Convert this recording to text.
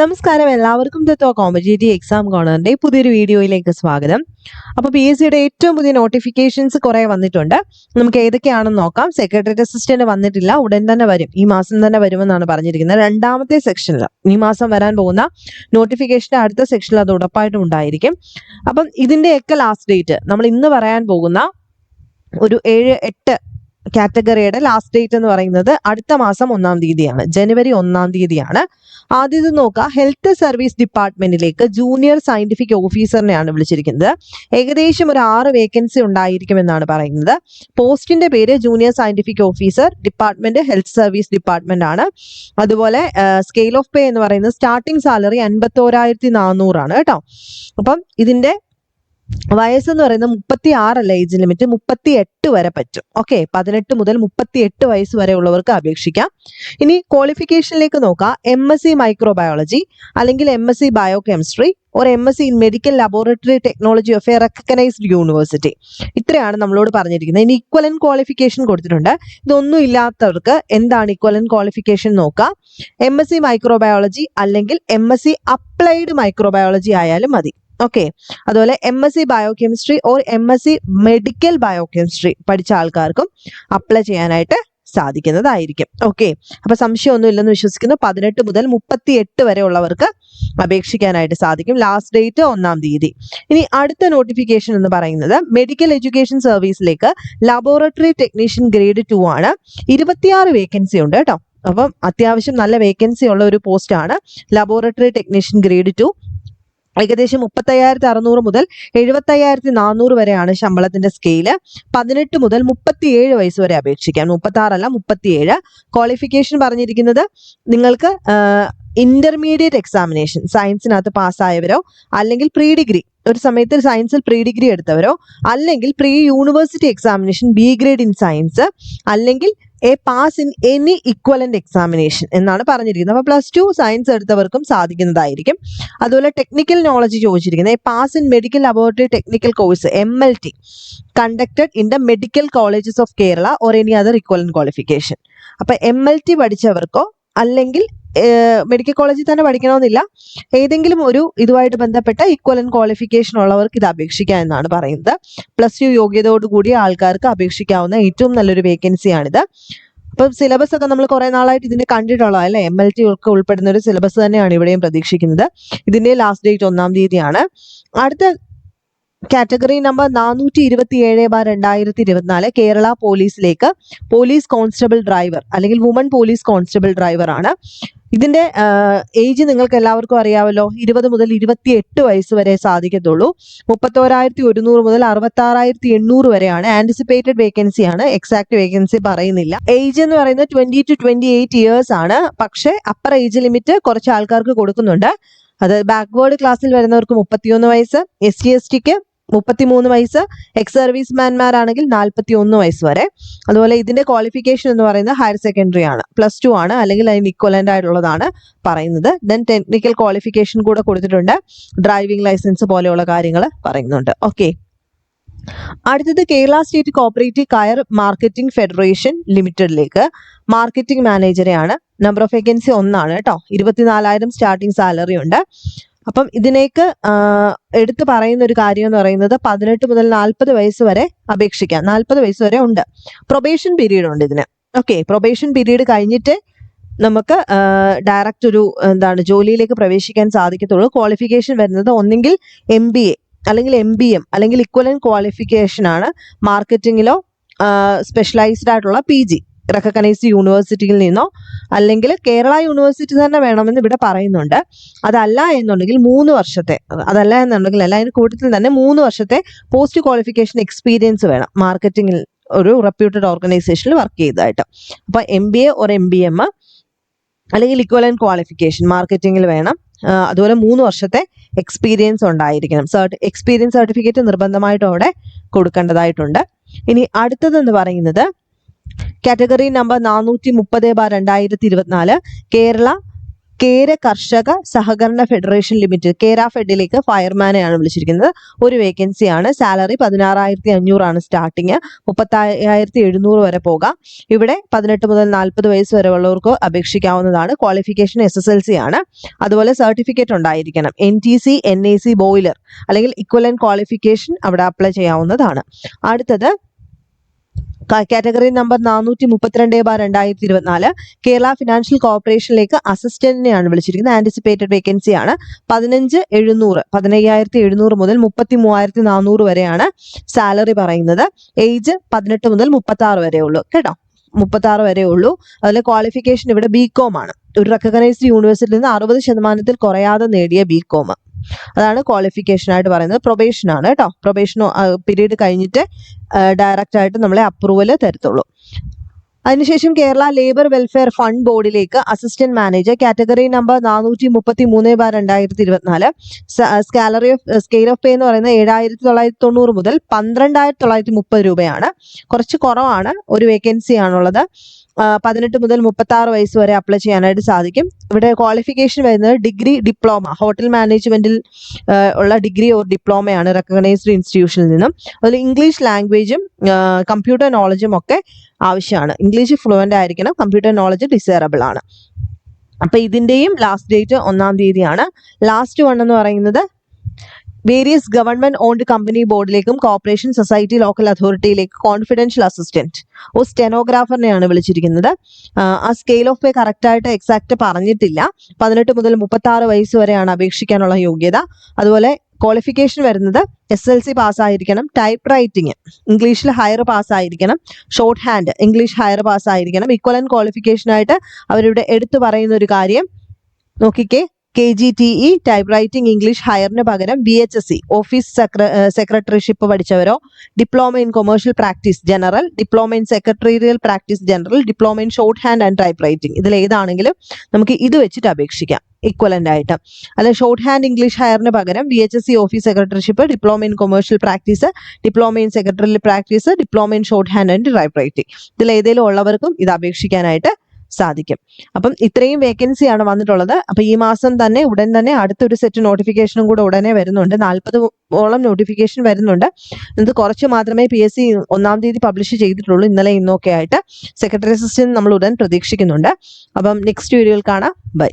നമസ്കാരം, എല്ലാവർക്കും തത്വ competitive exam കോർണറിന്റെ പുതിയൊരു വീഡിയോയിലേക്ക് സ്വാഗതം. അപ്പോൾ PSCയുടെ ഏറ്റവും പുതിയ നോട്ടിഫിക്കേഷൻസ് കുറെ വന്നിട്ടുണ്ട്. നമുക്ക് ഏതൊക്കെയാണെന്ന് നോക്കാം. സെക്രട്ടേറിയറ്റ് അസിസ്റ്റന്റ് വന്നിട്ടില്ല, ഉടൻ തന്നെ വരും, ഈ മാസം തന്നെ വരുമെന്നാണ് പറഞ്ഞിരിക്കുന്നത്. രണ്ടാമത്തെ സെക്ഷനിൽ ഈ മാസം വരാൻ പോകുന്ന നോട്ടിഫിക്കേഷന്റെ അടുത്ത സെക്ഷനിൽ അത് ഉറപ്പായിട്ടും ഉണ്ടായിരിക്കും. അപ്പം ഇതിന്റെയൊക്കെ ലാസ്റ്റ് ഡേറ്റ് നമ്മൾ ഇന്ന് പറയാൻ പോകുന്ന ഒരു 7-8 കാറ്റഗറിയുടെ ലാസ്റ്റ് ഡേറ്റ് എന്ന് പറയുന്നത് അടുത്ത മാസം 1-ാം തീയതിയാണ്, ജനുവരി 1-ാം തീയതിയാണ്. ആദ്യത്തെ നോക്കുക, ഹെൽത്ത് സർവീസ് ഡിപ്പാർട്ട്മെന്റിലേക്ക് ജൂനിയർ സയന്റിഫിക് ഓഫീസറിനെയാണ് വിളിച്ചിരിക്കുന്നത്. ഏകദേശം ഒരു 6 വേക്കൻസി ഉണ്ടായിരിക്കുമെന്നാണ് പറയുന്നത്. പോസ്റ്റിന്റെ പേര് junior scientific officer, department health service department ആണ്. അതുപോലെ സ്കെയിൽ ഓഫ് പേ എന്ന് പറയുന്നത് സ്റ്റാർട്ടിംഗ് സാലറി 51,400 ആണ് കേട്ടോ. അപ്പം ഇതിന്റെ വയസ്സെന്ന് പറയുന്നത് 36 അല്ല ഏജ് ലിമിറ്റ്, 38 വരെ പറ്റും. ഓക്കെ, 18 മുതൽ 38 വയസ്സ് വരെ ഉള്ളവർക്ക് അപേക്ഷിക്കാം. ഇനി ക്വാളിഫിക്കേഷനിലേക്ക് നോക്കാം. MSc മൈക്രോബയോളജി അല്ലെങ്കിൽ MSc biochemistry or MSc in medical laboratory technology of A recognised university. ഇത്രയാണ് നമ്മളോട് പറഞ്ഞിരിക്കുന്നത്. ഇനി ഇക്വലന്റ് ക്വാളിഫിക്കേഷൻ കൊടുത്തിട്ടുണ്ട്. ഇതൊന്നും ഇല്ലാത്തവർക്ക് എന്താണ് ഇക്വലന്റ് ക്വാളിഫിക്കേഷൻ നോക്കാം. MSc മൈക്രോബയോളജി അല്ലെങ്കിൽ MSc അപ്ലൈഡ് മൈക്രോബയോളജി ആയാലും മതി. ഓക്കെ, അതുപോലെ MSc biochemistry or MSc medical biochemistry പഠിച്ച ആൾക്കാർക്കും അപ്ലൈ ചെയ്യാനായിട്ട് സാധിക്കുന്നതായിരിക്കും. ഓക്കെ, അപ്പൊ സംശയമൊന്നും ഇല്ലെന്ന് വിശ്വസിക്കുന്നു. 18 മുതൽ 38 വരെ ഉള്ളവർക്ക് അപേക്ഷിക്കാനായിട്ട് സാധിക്കും. ലാസ്റ്റ് ഡേറ്റ് 1-ാം തീയതി. ഇനി അടുത്ത നോട്ടിഫിക്കേഷൻ എന്ന് പറയുന്നത് മെഡിക്കൽ എഡ്യൂക്കേഷൻ സർവീസിലേക്ക് ലബോറട്ടറി ടെക്നീഷ്യൻ ഗ്രേഡ് 2 ആണ്. 26 വേക്കൻസി ഉണ്ട് കേട്ടോ. അപ്പം അത്യാവശ്യം നല്ല വേക്കൻസി ഉള്ള ഒരു പോസ്റ്റ് ആണ് ലബോറട്ടറി ടെക്നീഷ്യൻ ഗ്രേഡ് 2. ഏകദേശം 35,600 മുതൽ 75,400 വരെയാണ് ശമ്പളത്തിന്റെ സ്കെയില്. 18 മുതൽ 37 വയസ്സ് വരെ അപേക്ഷിക്കാം. 36 അല്ല, 37. ക്വാളിഫിക്കേഷൻ പറഞ്ഞിരിക്കുന്നത് നിങ്ങൾക്ക് ഇന്റർമീഡിയറ്റ് എക്സാമിനേഷൻ സയൻസിനകത്ത് പാസ്സായവരോ അല്ലെങ്കിൽ പ്രീ ഡിഗ്രി, ഒരു സമയത്ത് സയൻസിൽ പ്രീ ഡിഗ്രി എടുത്തവരോ, അല്ലെങ്കിൽ pre university examination B grade in science, അല്ലെങ്കിൽ pass in any equivalent examination എന്നാണ് പറഞ്ഞിരിക്കുന്നത്. അപ്പോൾ +2 സയൻസ് എടുത്തവർക്കും സാധിക്കുന്നതായിരിക്കും. അതുപോലെ ടെക്നിക്കൽ നോളജ് ചോദിച്ചിരിക്കുന്നത് pass in medical laboratory technical course MLT conducted in the medical colleges of Kerala or any other equivalent qualification. അപ്പൊ MLT പഠിച്ചവർക്കോ അല്ലെങ്കിൽ മെഡിക്കൽ കോളേജിൽ തന്നെ പഠിക്കണമെന്നില്ല, ഏതെങ്കിലും ഒരു ഇതുമായിട്ട് ബന്ധപ്പെട്ട ഇക്വലന്റ് ക്വാളിഫിക്കേഷൻ ഉള്ളവർക്ക് ഇത് അപേക്ഷിക്കാം എന്നാണ് പറയുന്നത്. +2 യോഗ്യതയോടുകൂടിയ ആൾക്കാർക്ക് അപേക്ഷിക്കാവുന്ന ഏറ്റവും നല്ലൊരു വേക്കൻസിയാണിത്. അപ്പം സിലബസ് ഒക്കെ നമ്മൾ കുറെ നാളായിട്ട് ഇതിനെ കണ്ടിട്ടുള്ള അല്ലെ, MLT ഒക്കെ ഉൾപ്പെടുന്ന ഒരു സിലബസ് തന്നെയാണ് ഇവിടെയും പ്രതീക്ഷിക്കുന്നത്. ഇതിന്റെ ലാസ്റ്റ് ഡേറ്റ് 1-ാം തീയതിയാണ്. അടുത്ത കാറ്റഗറി നമ്പർ 427/2024 കേരള പോലീസിലേക്ക് പോലീസ് കോൺസ്റ്റബിൾ ഡ്രൈവർ അല്ലെങ്കിൽ വുമൺ പോലീസ് കോൺസ്റ്റബിൾ ഡ്രൈവർ ആണ്. ഇതിന്റെ ഏജ് നിങ്ങൾക്ക് എല്ലാവർക്കും അറിയാമല്ലോ, 20 മുതൽ 28 വയസ്സ് വരെ സാധിക്കത്തുള്ളൂ. 31,100 മുതൽ 66,800 വരെയാണ്. ആന്റിസിപ്പേറ്റഡ് വേക്കൻസി ആണ്, എക്സാക്ട് വേക്കൻസി പറയുന്നില്ല. ഏജ് എന്ന് പറയുന്നത് 20 to 28 ഇയേഴ്സ് ആണ്. പക്ഷേ അപ്പർ ഏജ് ലിമിറ്റ് കുറച്ച് ആൾക്കാർക്ക് കൊടുക്കുന്നുണ്ട്. അത് ബാക്ക്വേർഡ് ക്ലാസ്സിൽ വരുന്നവർക്ക് 31 വയസ്സ്, ST/STക്ക് 33 വയസ്സ്, എക്സ് സർവീസ് മാൻമാരാണെങ്കിൽ 41 വയസ്സ് വരെ. അതുപോലെ ഇതിന്റെ ക്വാളിഫിക്കേഷൻ എന്ന് പറയുന്നത് ഹയർ സെക്കൻഡറി ആണ്, +2 ആണ്, അല്ലെങ്കിൽ അതിന് ഇക്വലന്റ് ആയിട്ടുള്ളതാണ് പറയുന്നത്. ദെൻ ടെക്നിക്കൽ ക്വാളിഫിക്കേഷൻ കൂടെ കൊടുത്തിട്ടുണ്ട്, ഡ്രൈവിംഗ് ലൈസൻസ് പോലെയുള്ള കാര്യങ്ങൾ പറയുന്നുണ്ട്. ഓക്കെ, അടുത്തത് കേരള സ്റ്റേറ്റ് കോപ്പറേറ്റീവ് കയർ മാർക്കറ്റിംഗ് ഫെഡറേഷൻ ലിമിറ്റഡിലേക്ക് മാർക്കറ്റിംഗ് മാനേജരെയാണ്. നമ്പർ ഓഫ് വേക്കൻസി 1 ആണ് കേട്ടോ. 24,000 സ്റ്റാർട്ടിംഗ് സാലറി ഉണ്ട്. അപ്പം ഇതിനേക്ക് എടുത്തു പറയുന്ന ഒരു കാര്യം എന്ന് പറയുന്നത് 18 മുതൽ 40 വയസ്സ് വരെ അപേക്ഷിക്കാം. 40 വയസ്സ് വരെ ഉണ്ട്. പ്രൊബേഷൻ പീരീഡ് ഉണ്ട് ഇതിന്. ഓക്കെ, പ്രൊബേഷൻ പീരീഡ് കഴിഞ്ഞിട്ട് നമുക്ക് ഡയറക്റ്റ് ഒരു ജോലിയിലേക്ക് പ്രവേശിക്കാൻ സാധിക്കത്തുള്ളൂ. ക്വാളിഫിക്കേഷൻ വരുന്നത് ഒന്നെങ്കിൽ MBA അല്ലെങ്കിൽ MBM അല്ലെങ്കിൽ ഇക്വലന്റ് ക്വാളിഫിക്കേഷൻ ആണ്. മാർക്കറ്റിംഗിലോ സ്പെഷ്യലൈസ്ഡ് ആയിട്ടുള്ള PG റെക്കഗ്നൈസ്ഡ് യൂണിവേഴ്സിറ്റിയിൽ നിന്നോ അല്ലെങ്കിൽ കേരള യൂണിവേഴ്സിറ്റി തന്നെ വേണമെന്ന് ഇവിടെ പറയുന്നുണ്ട്. അതല്ല എന്നുണ്ടെങ്കിൽ 3 വർഷത്തെ, അതല്ല എന്നുണ്ടെങ്കിൽ അല്ല, അതിന് കൂട്ടത്തിൽ തന്നെ 3 വർഷത്തെ പോസ്റ്റ് ക്വാളിഫിക്കേഷൻ എക്സ്പീരിയൻസ് വേണം മാർക്കറ്റിംഗിൽ ഒരു റെപ്യൂട്ടഡ് ഓർഗനൈസേഷനിൽ വർക്ക് ചെയ്തതായിട്ട്. അപ്പൊ MBA or MBM അല്ലെങ്കിൽ ഇക്വലന്റ് ക്വാളിഫിക്കേഷൻ മാർക്കറ്റിംഗിൽ വേണം. അതുപോലെ 3 വർഷത്തെ എക്സ്പീരിയൻസ് ഉണ്ടായിരിക്കണം. എക്സ്പീരിയൻസ് സർട്ടിഫിക്കറ്റ് നിർബന്ധമായിട്ടും അവിടെ കൊടുക്കേണ്ടതായിട്ടുണ്ട്. ഇനി അടുത്തതെന്ന് പറയുന്നത് കാറ്റഗറി നമ്പർ 430/2024 കേരള കേര കർഷക സഹകരണ ഫെഡറേഷൻ ലിമിറ്റഡ് കേരാഫെഡിലേക്ക് ഫയർമാനെയാണ് വിളിച്ചിരിക്കുന്നത്. ഒരു വേക്കൻസിയാണ്. സാലറി 16,500 സ്റ്റാർട്ടിങ്, 35,700 വരെ പോകാം. ഇവിടെ 18 മുതൽ 40 വയസ്സ് വരെ ഉള്ളവർക്ക് അപേക്ഷിക്കാവുന്നതാണ്. ക്വാളിഫിക്കേഷൻ SSLC ആണ്. അതുപോലെ സർട്ടിഫിക്കറ്റ് ഉണ്ടായിരിക്കണം. NTC NAC ബോയിലർ അല്ലെങ്കിൽ ഇക്വലന്റ് ക്വാളിഫിക്കേഷൻ അവിടെ അപ്ലൈ ചെയ്യാവുന്നതാണ്. അടുത്തത് കാറ്റഗറി നമ്പർ 432/2024 കേരള ഫിനാൻഷ്യൽ കോർപ്പറേഷനിലേക്ക് അസിസ്റ്റന്റിനെയാണ് വിളിച്ചിരിക്കുന്നത്. ആന്റിസിപ്പേറ്റഡ് വേക്കൻസി ആണ്. 15,700 മുതൽ 33,400 വരെയാണ് സാലറി പറയുന്നത്. ഏജ് 18 മുതൽ 36 വരെ ഉള്ളൂ കേട്ടോ, 36 വരെ ഉള്ളൂ. അതിൽ ക്വാളിഫിക്കേഷൻ ഇവിടെ BCom ആണ്. ഒരു റെക്കഗ്നൈസ്ഡ് യൂണിവേഴ്സിറ്റിയിൽ നിന്ന് 60% കുറയാതെ നേടിയ BCom, അതാണ് ക്വാളിഫിക്കേഷൻ ആയിട്ട് പറയുന്നത്. പ്രൊബേഷൻ ആണ് കേട്ടോ. പ്രൊബേഷൻ പീരീഡ് കഴിഞ്ഞിട്ട് ഡയറക്റ്റ് ആയിട്ട് നമ്മളെ അപ്രൂവൽ തരത്തുള്ളൂ. അതിനുശേഷം കേരള ലേബർ വെൽഫെയർ ഫണ്ട് ബോർഡിലേക്ക് assistant manager category number 433/2024 scale of pay എന്ന് പറയുന്നത് 7,990 മുതൽ 12,930 രൂപയാണ്. കുറച്ച് കുറവാണ്. ഒരു വേക്കൻസി ആണുള്ളത്. 18 മുതൽ 36 വയസ്സ് വരെ അപ്ലൈ ചെയ്യാനായിട്ട് സാധിക്കും. ഇവിടെ ക്വാളിഫിക്കേഷൻ വരുന്നത് ഡിഗ്രി, ഡിപ്ലോമ, ഹോട്ടൽ മാനേജ്മെന്റിൽ ഉള്ള ഡിഗ്രി ഓർ ഡിപ്ലോമയാണ് റെക്കഗ്നൈസ്ഡ് ഇൻസ്റ്റിറ്റ്യൂഷനിൽ നിന്നും. അതിൽ ഇംഗ്ലീഷ് ലാംഗ്വേജും കമ്പ്യൂട്ടർ നോളജും ഒക്കെ ആവശ്യമാണ്. ഇംഗ്ലീഷ് ഫ്ലുവൻ്റ് ആയിരിക്കണം. കമ്പ്യൂട്ടർ നോളജ് ഡിസൈറബിൾ ആണ്. അപ്പൊ ഇതിന്റെയും ലാസ്റ്റ് ഡേറ്റ് 1-ാം തീയതിയാണ്. ലാസ്റ്റ് വൺ എന്ന് പറയുന്നത് വേരിയസ് ഗവൺമെന്റ് ഓൺഡ് കമ്പനി ബോർഡിലേക്കും കോർപ്പറേഷൻ സൊസൈറ്റി ലോക്കൽ അതോറിറ്റിയിലേക്ക് കോൺഫിഡൻഷ്യൽ അസിസ്റ്റന്റ് ഒരു സ്റ്റെനോഗ്രാഫറിനെയാണ് വിളിച്ചിരിക്കുന്നത്. ആ സ്കെയിൽ ഓഫ് പേ കറക്റ്റായിട്ട് എക്സാക്ട് പറഞ്ഞിട്ടില്ല. 18 മുതൽ 36 വയസ്സ് വരെയാണ് അപേക്ഷിക്കാനുള്ള യോഗ്യത. അതുപോലെ ക്വാളിഫിക്കേഷൻ വരുന്നത് SLC പാസ്സായിരിക്കണം. ടൈപ്പ് റൈറ്റിംഗ് ഇംഗ്ലീഷിൽ ഹയർ പാസ്സായിരിക്കണം. ഷോർട്ട് ഹാൻഡ് ഇംഗ്ലീഷ് ഹയർ പാസ്സായിരിക്കണം. ഇക്വലന്റ് ക്വാളിഫിക്കേഷനായിട്ട് അവരിവിടെ എടുത്തു പറയുന്ന ഒരു കാര്യം നോക്കിക്കേ, KGTE ടൈപ്പ് റൈറ്റിംഗ് ഇംഗ്ലീഷ് ഹയറിന് പകരം VHSC ഓഫീസ് സെക്രട്ടറിഷിപ്പ് പഠിച്ചവരോ, diploma in commercial practice general, diploma in secretarial practice general, diploma in short hand and type writing, ഇതിൽ ഏതാണെങ്കിലും നമുക്ക് ഇത് വെച്ചിട്ട് അപേക്ഷിക്കാം ഇക്വലന്റ് ആയിട്ട്. അല്ലെ ഷോർട്ട് ഹാൻഡ് ഇംഗ്ലീഷ് ഹയറിന് പകരം VHSC office secretaryship, diploma in commercial practice, diploma in secretarial practice, diploma in short hand and type writing, ഇതിൽ ഏതെങ്കിലും ഉള്ളവർക്കും ഇത് അപേക്ഷിക്കാനായിട്ട് സാധിക്കും. അപ്പം ഇത്രയും വേക്കൻസിയാണ് വന്നിട്ടുള്ളത്. അപ്പൊ ഈ മാസം തന്നെ ഉടൻ തന്നെ അടുത്തൊരു സെറ്റ് നോട്ടിഫിക്കേഷനും കൂടെ ഉടനെ വരുന്നുണ്ട്. 40ഓളം നോട്ടിഫിക്കേഷൻ വരുന്നുണ്ട്. ഇത് കുറച്ച് മാത്രമേ PSC 1-ാം തീയതി പബ്ലിഷ് ചെയ്തിട്ടുള്ളൂ. ഇന്നലെ ഇന്നൊക്കെ ആയിട്ട് സെക്രട്ടറി അസിസ്റ്റന്റ് നമ്മൾ ഉടൻ പ്രതീക്ഷിക്കുന്നുണ്ട്. അപ്പം നെക്സ്റ്റ് വീഡിയോയിൽ കാണാം. ബൈ.